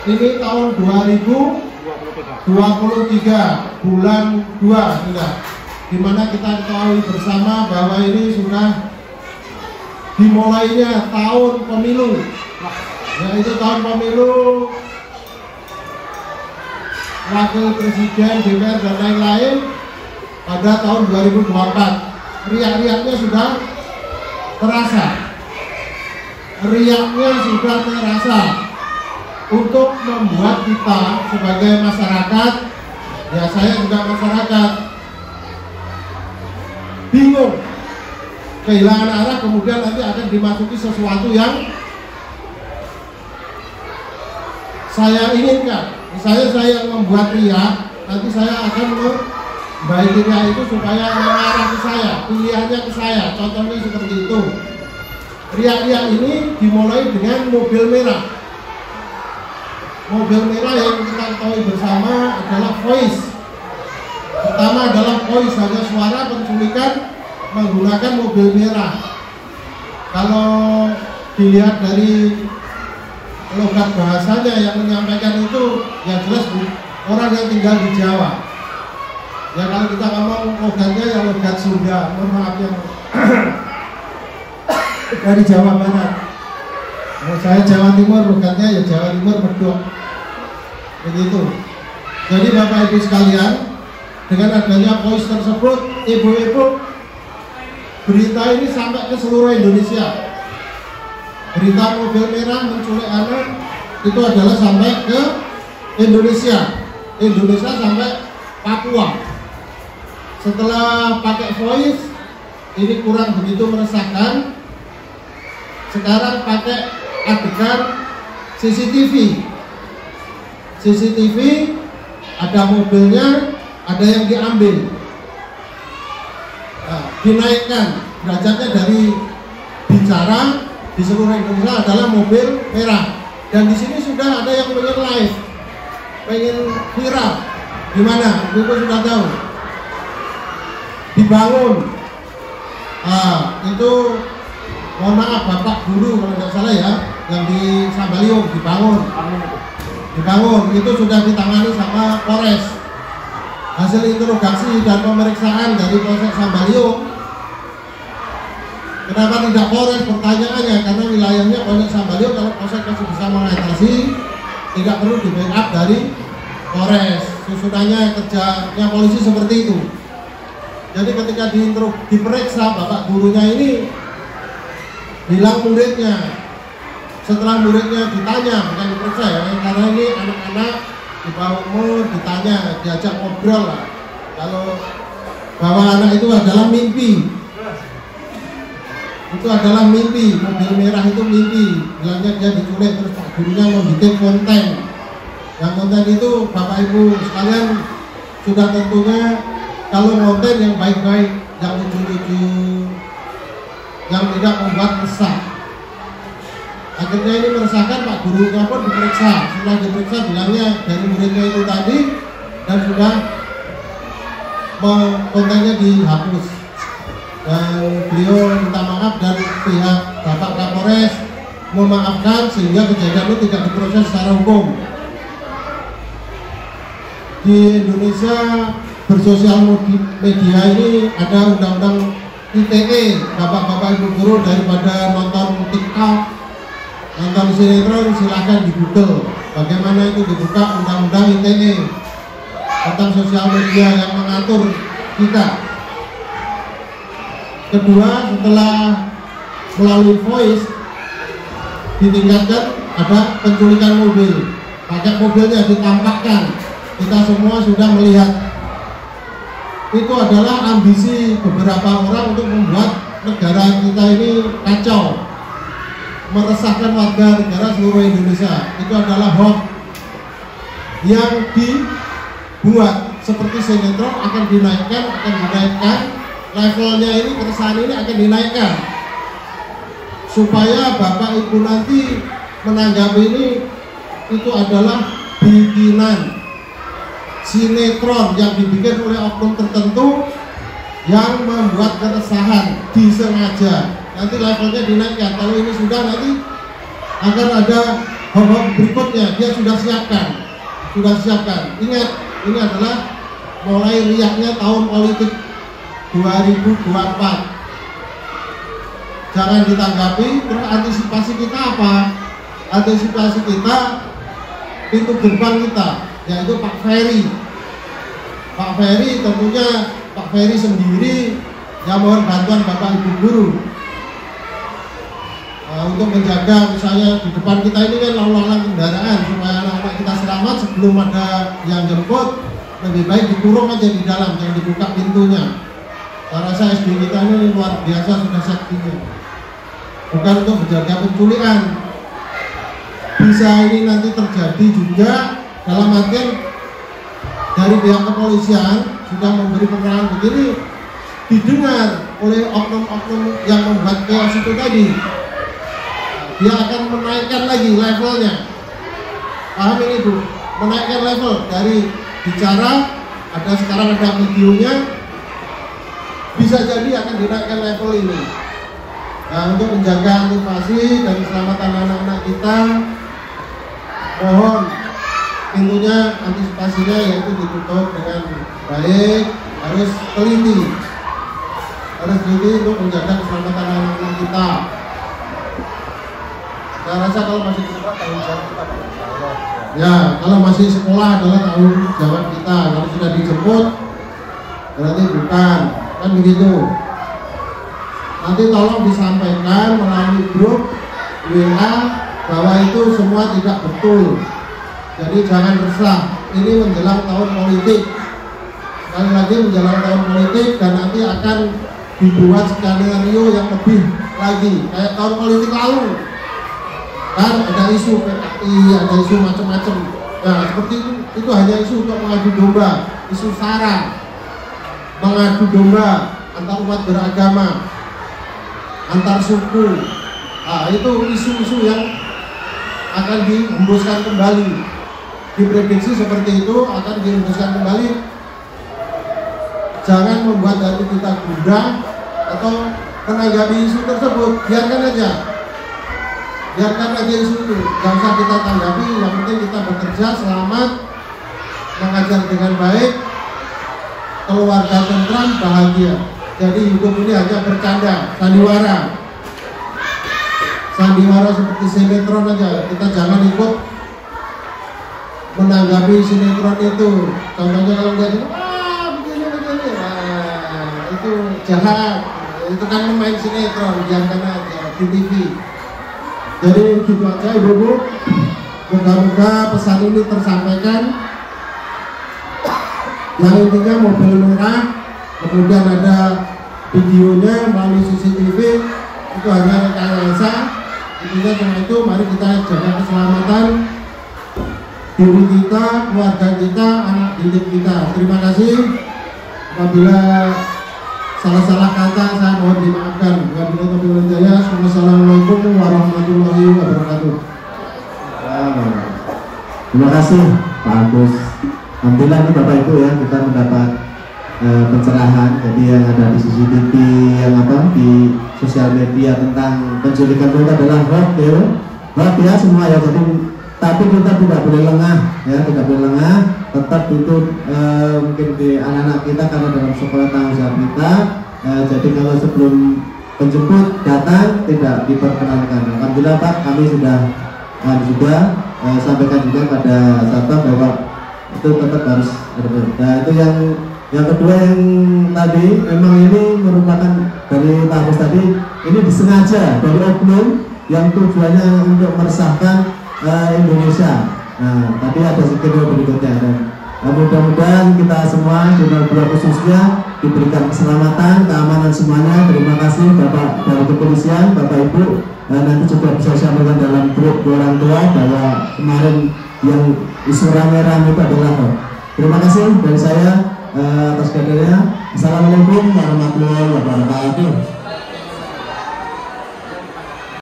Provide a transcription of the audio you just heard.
Ini tahun 2023 bulan 2 sudah, dimana kita ketahui bersama bahwa ini sudah dimulainya tahun pemilu, yaitu tahun pemilu wakil presiden, DPR dan lain-lain pada tahun 2024. Riak-riaknya sudah terasa, untuk membuat kita sebagai masyarakat, ya saya juga masyarakat, bingung, kehilangan arah, kemudian nanti akan dimasuki sesuatu yang saya inginkan. Misalnya saya membuat riak, nanti saya akan membaiki riak itu supaya mengarah ke saya, pilihannya ke saya, contohnya seperti itu. Riak-riak ini dimulai dengan mobil merah. Mobil merah yang kita ketahui bersama adalah voice. Pertama adalah voice, hanya suara penculikan menggunakan mobil merah. Kalau dilihat dari logat bahasanya yang menyampaikan itu, ya jelas orang yang tinggal di Jawa. Ya kalau kita ngomong logatnya ya logat Sunda, mohon maaf yang dari Jawa Barat. Kalau saya Jawa Timur, logatnya ya Jawa Timur Medok. Begitu. Jadi Bapak Ibu sekalian, dengan adanya voice tersebut, ibu-ibu, berita ini sampai ke seluruh Indonesia. Berita mobil merah menculik anak itu adalah sampai ke Indonesia sampai Papua. Setelah pakai voice, ini kurang begitu meresahkan. Sekarang pakai adegan CCTV, ada mobilnya, ada yang diambil, dinaikkan derajatnya dari bicara di seluruh Indonesia adalah mobil merah. Dan di sini sudah ada yang pengen live, pengen viral. Gimana? Ibu sudah tahu? Dibangun. Itu mohon maaf Bapak Guru kalau tidak salah ya, yang di Sambaliung dibangun. Itu sudah ditangani sama Polres. Hasil interogasi dan pemeriksaan dari Polsek Sambaliung. Kenapa tidak Polres? Pertanyaannya karena wilayahnya Polsek Sambaliung. Kalau Polsek masih bisa mengatasi, tidak perlu di backup dari Polres. Susunannya kerjanya polisi seperti itu. Jadi ketika diperiksa, Bapak gurunya ini bilang muridnya. Setelah muridnya ditanya, bukan diperiksa ya, karena ini anak-anak di bawah umur ditanya, diajak ngobrol lah. Kalau bahwa anak itu adalah mimpi. Itu adalah mimpi, mobil merah itu mimpi. Bilangnya dia diculik, terus Pak gurunya mau bikin konten. Yang konten itu Bapak Ibu sekalian sudah tentunya kalau konten yang baik-baik, yang lucu-lucu, yang tidak membuat kesal. Akhirnya ini meresahkan, Pak gurunya pun diperiksa. Setelah diperiksa bilangnya dari muridnya itu tadi, dan sudah kontennya dihapus. Dan beliau minta maaf dan pihak Bapak Kapolres memaafkan sehingga kejadian itu tidak diproses secara hukum. Di Indonesia bersosial media ini ada undang-undang ITE. Bapak-bapak ibu guru daripada nonton TikTok, nonton sinetron, silahkan di Google bagaimana itu dibuka undang-undang ITE tentang sosial media yang mengatur kita. Kedua, setelah melalui voice ditingkatkan, ada penculikan mobil, pakai mobilnya ditampakkan, kita semua sudah melihat. Itu adalah ambisi beberapa orang untuk membuat negara kita ini kacau, meresahkan warga negara seluruh Indonesia. Itu adalah hoax yang dibuat seperti sinetron, akan dinaikkan, levelnya ini, keresahan ini akan dinaikkan supaya Bapak Ibu nanti menanggapi ini itu adalah bikinan sinetron yang dibikin oleh oknum tertentu yang membuat keresahan disengaja. Nanti levelnya dinaikkan. Kalau ini sudah, nanti akan ada hal-hal berikutnya dia sudah siapkan. Ingat, ini adalah mulai riaknya tahun politik 2024. Jangan ditanggapi. Terus antisipasi kita apa? Antisipasi kita pintu gerbang kita, yaitu Pak Ferry. Pak Ferry tentunya Pak Ferry sendiri yang mohon bantuan Bapak Ibu guru untuk menjaga, misalnya di depan kita ini kan lalu lalang kendaraan, supaya anak-anak kita selamat sebelum ada yang jemput. Lebih baik dikurung aja di dalam, jangan dibuka pintunya. Saya rasa SD kita ini luar biasa sudah safety-nya. Bukan untuk menjaga penculikan. Bisa ini nanti terjadi juga dalam artian dari pihak kepolisian sudah memberi penerangan begini, didengar oleh oknum-oknum yang membuat chaos itu tadi. Dia akan menaikkan lagi levelnya. Paham ini Bu? Menaikkan level dari bicara, sekarang ada videonya, bisa jadi akan dinaikkan level ini. Nah, untuk menjaga antisipasi dan keselamatan anak-anak kita, mohon pintunya antisipasinya yaitu ditutup dengan baik, harus teliti untuk menjaga keselamatan anak-anak kita. Saya rasa kalau masih sekolah tanggung jawab kita, ya, kalau masih sekolah adalah tanggung jawab kita. Kalau sudah dijemput berarti bukan, kan begitu. Nanti tolong disampaikan melalui grup WA bahwa itu semua tidak betul. Jadi jangan resah. Ini menjelang tahun politik. Sekali lagi menjelang tahun politik, dan nanti akan dibuat skenario yang lebih lagi kayak tahun politik lalu. Kan ada isu PKI, ada isu macam-macam. Nah, seperti itu hanya isu untuk mengadu domba, isu sara, mengadu domba antar umat beragama, antar suku. Nah, itu isu-isu yang akan dihembuskan kembali. Diprediksi seperti itu akan dihembuskan kembali. Jangan membuat hati kita gundah atau menanggapi isu tersebut. Biarkan aja isu itu, gak usah kita tanggapi. Yang penting kita bekerja selamat, mengajar dengan baik, keluarga tentram, bahagia. Jadi hidup ini hanya bercanda, sandiwara seperti sinetron aja. Kita jangan ikut menanggapi sinetron itu. Contohnya kalau dia begini, itu jahat. Itu kan pemain sinetron, biarkan aja di TV. Jadi gitu aja Ibu-ibu. Moga-moga pesan ini tersampaikan. Yang intinya mobil merah, kemudian ada videonya melalui CCTV, itu hanya rekayasa. Intinya cuma itu, mari kita jaga keselamatan diri kita, keluarga kita, anak didik kita. Terima kasih. Apabila salah-salah kata saya mohon dimaafkan. Wassalamualaikum warahmatullahi wabarakatuh. Terima kasih Pak Agus. Alhamdulillah ini Bapak Ibu ya, kita mendapat pencerahan. Jadi yang ada di CCTV, yang di sosial media tentang penculikan itu adalah hoax ya semua ya. Jadi tapi kita tidak boleh lengah ya, tidak boleh lengah. Tetap itu mungkin di anak-anak kita karena dalam sekolah tanggung jawab kita. Jadi kalau sebelum penjemput datang tidak diperkenankan. Alhamdulillah Pak, kami sudah sampaikan juga pada satpam bahwa itu tetap harus ada. Nah itu yang kedua yang tadi memang ini merupakan dari Pak Agus tadi, ini disengaja dari oknum yang tujuannya untuk meresahkan Indonesia. Nah tadi ada skenario berikutnya, dan mudah-mudahan kita semua Jurnal 2 khususnya diberikan keselamatan, keamanan semuanya. Terima kasih Bapak dari kepolisian, Bapak Ibu, nanti juga bisa sampaikan dalam grup orang tua bahwa kemarin yang isu rame-rame itu adalah hoax. Terima kasih dari saya atas kadernya. Assalamualaikum warahmatullahi wabarakatuh.